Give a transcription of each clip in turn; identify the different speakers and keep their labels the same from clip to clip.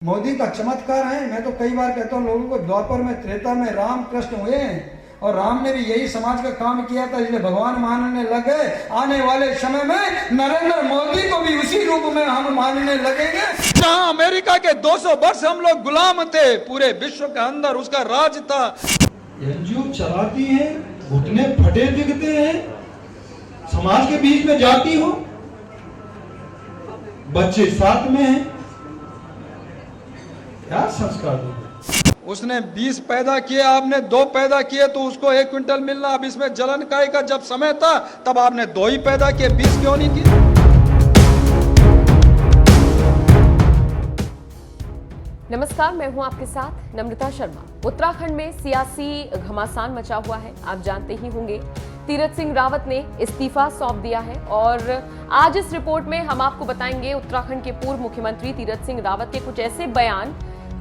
Speaker 1: मोदी का चमत्कार है। मैं तो कई बार कहता हूँ लोगों को, द्वापर में त्रेता में राम कृष्ण हुए हैं और राम ने भी यही समाज का काम किया था, इसलिए भगवान मानने लगे। आने वाले समय में नरेंद्र मोदी को भी उसी रूप में हम मानने लगेंगे।
Speaker 2: जहां अमेरिका के 200 वर्ष हम लोग गुलाम थे, पूरे विश्व के अंदर उसका राज था।
Speaker 3: एनजीओ चलाती हैं, घुटने फटे दिखते हैं, समाज के बीच में जाती हो, बच्चे साथ में हैं, क्या संस्कार दोगे?
Speaker 2: उसने 20 पैदा किए, आपने 2 पैदा किए तो उसको 1 क्विंटल मिलना। अब इसमें जलन काय का जब समय था तब आपने 2 ही पैदा किए, 20 क्यों नहीं किए?
Speaker 4: नमस्कार, मैं हूं आपके साथ नम्रता शर्मा। उत्तराखंड में सियासी घमासान मचा हुआ है। आप जानते ही होंगे तीरथ सिंह रावत ने इस्तीफा सौंप दिया है और आज इस रिपोर्ट में हम आपको बताएंगे उत्तराखंड के पूर्व मुख्यमंत्री तीरथ सिंह रावत के कुछ ऐसे बयान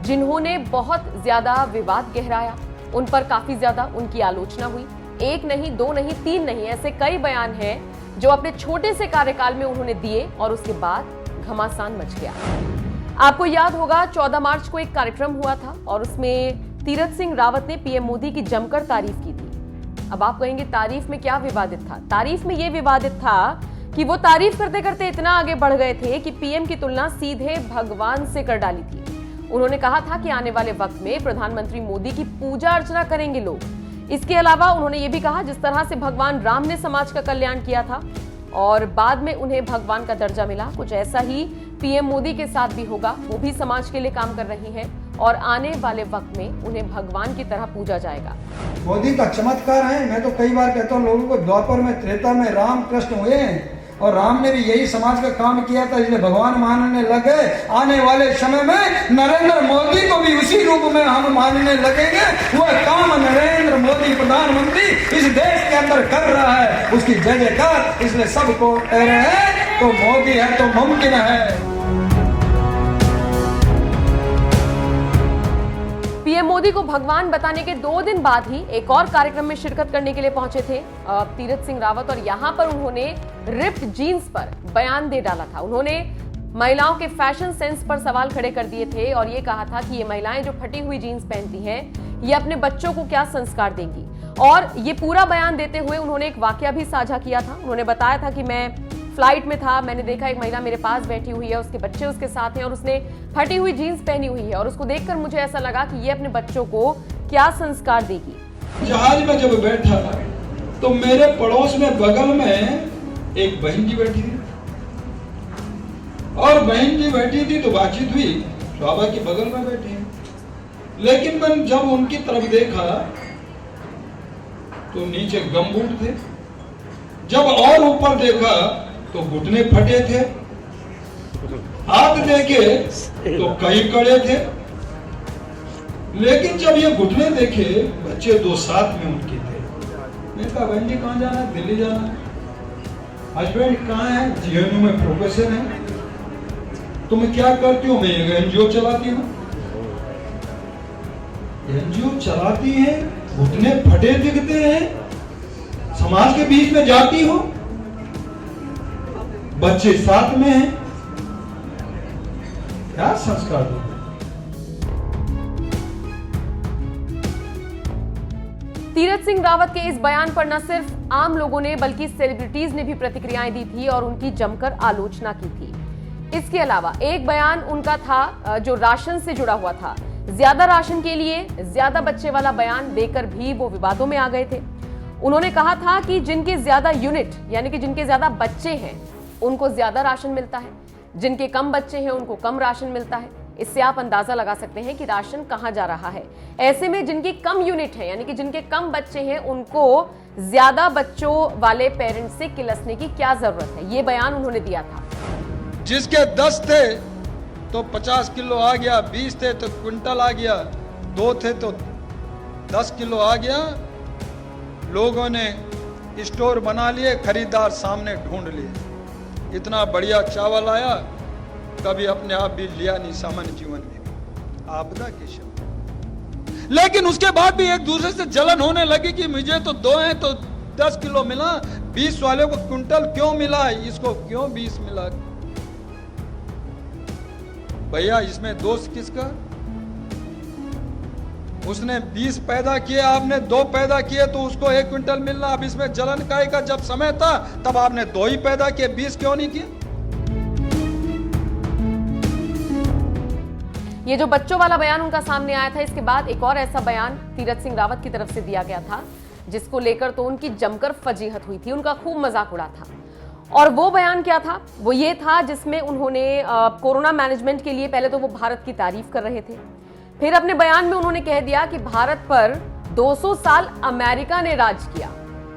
Speaker 4: जिन्होंने बहुत ज्यादा विवाद गहराया। उन पर काफी ज्यादा उनकी आलोचना हुई। 1 नहीं, 2 नहीं, 3 नहीं, ऐसे कई बयान हैं जो अपने छोटे से कार्यकाल में उन्होंने दिए और उसके बाद घमासान मच गया। आपको याद होगा 14 मार्च को एक कार्यक्रम हुआ था और उसमें तीरथ सिंह रावत ने पीएम मोदी की जमकर तारीफ की थी। अब आप कहेंगे तारीफ में क्या विवादित था? तारीफ में यह विवादित था कि वो तारीफ करते करते इतना आगे बढ़ गए थे कि पीएम की तुलना सीधे भगवान से कर डाली थी। उन्होंने कहा था कि आने वाले वक्त में प्रधानमंत्री मोदी की पूजा अर्चना करेंगे लोग। इसके अलावा उन्होंने ये भी कहा जिस तरह से भगवान राम ने समाज का कल्याण किया था और बाद में उन्हें भगवान का दर्जा मिला, कुछ ऐसा ही पीएम मोदी के साथ भी होगा। वो भी समाज के लिए काम कर रही हैं और आने वाले वक्त में उन्हें भगवान की तरह पूजा जाएगा।
Speaker 1: मोदी का चमत्कार है। मैं तो कई बार कहता हूँ लोगों को, द्वापर में त्रेता में राम कृष्ण हुए हैं और राम ने भी यही समाज का काम किया था, इसलिए भगवान मानने लगे। आने वाले समय में नरेंद्र मोदी को भी उसी रूप में हम मानने लगेंगे। वह काम नरेंद्र मोदी प्रधानमंत्री इस देश के अंदर कर रहा है, उसकी जय जयकार इसलिए सबको कह रहे हैं तो मोदी है तो मुमकिन है।
Speaker 4: पीएम मोदी को भगवान बताने के 2 दिन बाद ही एक और कार्यक्रम में शिरकत करने के लिए पहुंचे थे तीरथ सिंह रावत और यहां पर उन्होंने रिप्ड जीन्स पर बयान दे डाला था। उन्होंने महिलाओं के फैशन सेंस पर सवाल खड़े कर दिए थे और ये कहा था कि ये महिलाएं जो फटी हुई जीन्स पहनती हैं, ये अपने बच्चों को क्या संस्कार देंगी। और ये पूरा बयान देते हुए उन्होंने एक वाकया भी साझा किया था। उन्होंने बताया था कि मैं फ्लाइट में था, मैंने देखा एक महिला मेरे पास बैठी हुई है, उसके बच्चे उसके साथ हैं और उसने फटी हुई जीन्स पहनी हुई है और उसको देखकर मुझे ऐसा लगा कि ये अपने बच्चों को क्या संस्कार देगी।
Speaker 3: जहाज में जब बैठा तो मेरे पड़ोस में बगल में एक बहन जी बैठी थी और बहन जी बैठी थी तो बातचीत हुई, स्वाभाविक की बगल में बैठी है। लेकिन मैंने जब उनकी तरफ देखा तो नीचे गमबूट थे, जब और ऊपर देखा तो घुटने फटे थे, हाथ देखे तो कई कड़े थे। लेकिन जब ये घुटने देखे, बच्चे 2 साथ में उनके थे। मैंने कहा बहन जी कहाँ जाना है? दिल्ली जाना है। हस्बैंड कहाँ है? जीएनयू में प्रोफेसर है। तुम क्या करती हो? मैं एनजीओ चलाती हूँ। एनजीओ चलाती है, घुटने फटे दिखते हैं, समाज के बीच में जाती हो, बच्चे साथ में हैं, क्या संस्कार दोगे?
Speaker 4: तीरथ सिंह रावत के इस बयान पर न सिर्फ आम लोगों ने बल्कि सेलिब्रिटीज ने भी प्रतिक्रियाएं दी थी और उनकी जमकर आलोचना की थी। इसके अलावा एक बयान उनका था जो राशन से जुड़ा हुआ था। ज्यादा राशन के लिए ज्यादा बच्चे वाला बयान देकर भी वो विवादों में आ गए थे। उन्होंने कहा था कि जिनके ज्यादा यूनिट यानी कि जिनके ज्यादा बच्चे हैं उनको ज्यादा राशन मिलता है, जिनके कम बच्चे हैं उनको कम राशन मिलता है। इससे आप अंदाजा लगा सकते हैं कि राशन कहां जा रहा है। ऐसे में जिनकी कम यूनिट है यानी कि जिनके कम बच्चे हैं उनको ज्यादा बच्चों वाले पेरेंट्स से किलसने की क्या जरूरत है, ये बयान उन्होंने दिया था।
Speaker 2: जिसके 10 थे तो 50 किलो आ गया, 20 थे तो क्विंटल आ गया, 2 थे तो 10 किलो आ गया। लोगों ने स्टोर बना लिए, खरीदार सामने ढूंढ लिए। इतना बढ़िया चावल आया, कभी अपने आप भी लिया नहीं सामान्य जीवन में, आपदा के शब्द। लेकिन उसके बाद भी एक दूसरे से जलन होने लगी कि मुझे तो 2 हैं तो 10 किलो मिला, 20 वाले को क्विंटल क्यों मिला, इसको क्यों 20 मिला। भैया इसमें दोष किसका? उसने 20 पैदा किए, आपने 2 पैदा किए तो उसको 1 क्विंटल मिलना। अब इसमें जलन काय का जब समय था तब आपने 2 ही पैदा किए, 20 क्यों नहीं किए?
Speaker 4: ये जो बच्चों वाला बयान उनका सामने आया था, इसके बाद एक और ऐसा बयान तीरथ सिंह रावत की तरफ से दिया गया था जिसको लेकर तो उनकी जमकर फजीहत हुई थी, उनका खूब मजाक उड़ा था। और वो बयान क्या था? वो ये था जिसमें उन्होंने कोरोना मैनेजमेंट के लिए पहले तो वो भारत की तारीफ कर रहे थे, फिर अपने बयान में उन्होंने कह दिया कि भारत पर 200 साल अमेरिका ने राज किया।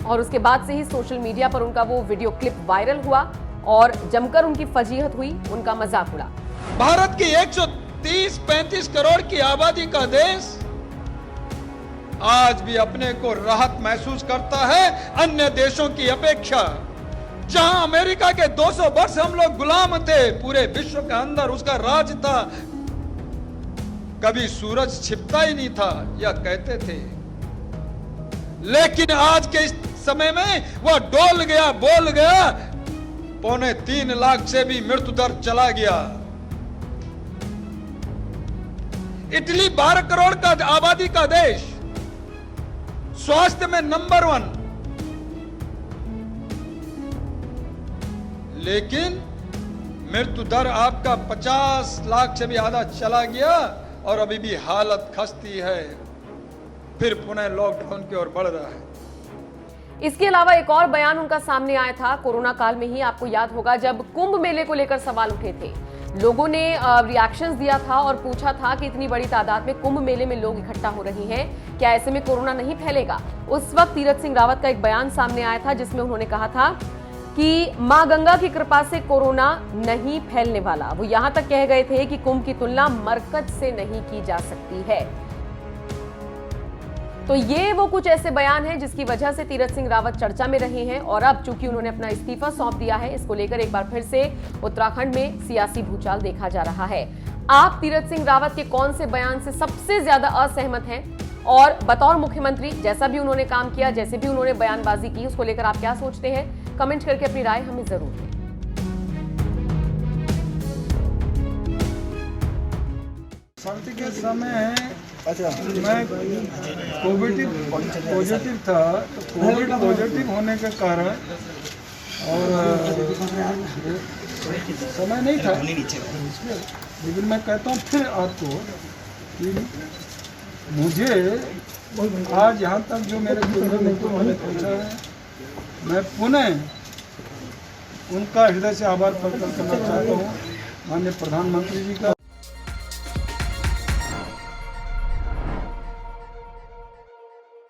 Speaker 4: और उसके बाद से ही सोशल मीडिया पर उनका वो वीडियो क्लिप वायरल हुआ और जमकर उनकी फजीहत हुई, उनका मजाक उड़ा।
Speaker 2: भारत की 130-35 करोड़ की आबादी का देश आज भी अपने को राहत महसूस करता है अन्य देशों की अपेक्षा। जहां अमेरिका के 200 वर्ष हम लोग गुलाम थे, पूरे विश्व के अंदर उसका राज था, कभी सूरज छिपता ही नहीं था, यह कहते थे। लेकिन आज के इस समय में वह डोल गया, बोल गया, 2.25 लाख से भी मृत्यु दर चला गया। इटली 12 करोड़ का आबादी का देश, स्वास्थ्य में नंबर 1, लेकिन मृत्यु दर आपका 50 लाख से भी ज्यादा चला गया और अभी भी हालत खस्ती है, फिर पुनः लॉकडाउन की ओर बढ़ रहा है।
Speaker 4: इसके अलावा एक और बयान उनका सामने आया था कोरोना काल में ही, आपको याद होगा जब कुंभ मेले को लेकर सवाल उठे थे, लोगों ने रिएक्शंस दिया था और पूछा था कि इतनी बड़ी तादाद में कुंभ मेले में लोग इकट्ठा हो रहे हैं, क्या ऐसे में कोरोना नहीं फैलेगा? उस वक्त तीरथ सिंह रावत का एक बयान सामने आया था जिसमें उन्होंने कहा था कि मां गंगा की कृपा से कोरोना नहीं फैलने वाला। वो यहां तक कह गए थे कि कुंभ की तुलना मरकज से नहीं की जा सकती है। तो ये वो कुछ ऐसे बयान हैं जिसकी वजह से तीरथ सिंह रावत चर्चा में रहे हैं। और अब चूंकि उन्होंने अपना इस्तीफा सौंप दिया है, इसको लेकर एक बार फिर से उत्तराखंड में सियासी भूचाल देखा जा रहा है। आप तीरथ सिंह रावत के कौन से बयान से सबसे ज्यादा असहमत हैं? और बतौर मुख्यमंत्री जैसा भी उन्होंने काम किया, जैसे भी उन्होंने बयानबाजी की, उसको लेकर आप क्या सोचते हैं? कमेंट करके अपनी राय हमें जरूर दें।
Speaker 1: शांति के समय है। अच्छा, मैं पॉजिटिव था, तो कोविड पॉजिटिव होने के कारण और समय नहीं था, लेकिन मैं कहता हूँ फिर आपको कि मुझे आज यहाँ तक जो मेरे केंद्र मंत्री मैंने पूछा है, मैं पुनः उनका हृदय से आभार प्रकट करना चाहता हूँ, माननीय प्रधानमंत्री जी का,